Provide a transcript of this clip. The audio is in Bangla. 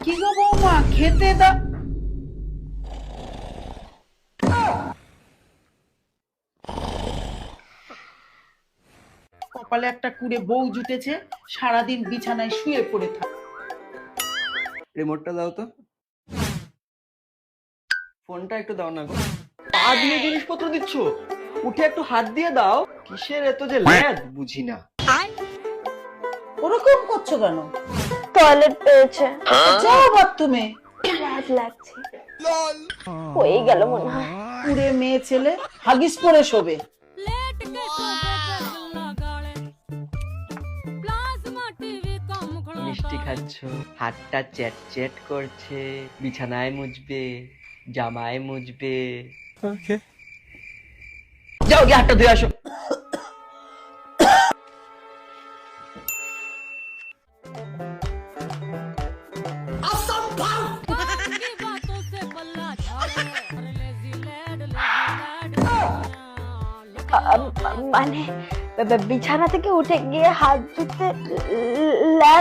কি গো বৌমা, খেতে দাও। কপালে একটা কুড়ে বউ জুটেছে, সারাদিন বিছানায় শুয়ে পড়ে থাকে। রিমোটটা দাও তো, ফোনটা একটু দাও না গো। পা দিয়ে জিনিসপত্র দিচ্ছ, উঠে একটু হাত দিয়ে দাও। কিসের এত যে ল্যাদ বুঝি না। ওরকম করছো কেন? টয়লেট পেয়েছে, যাও বাথরুমে। লাজ লাগছে, হয়ে গেল মনে হয়। কুড়ে মেয়ে ছেলে হাগিস পরে শোবে। মিষ্টি খাচ্ছ, হাতটা চ্যাট চ্যাট করছে, বিছানায় মুছবে, জামায় মুছবে। যাও গিয়ে হাতটা ধুয়ে আসো। মানে বিছানা থেকে উঠে গিয়ে হাত ধুতে ল্যাদ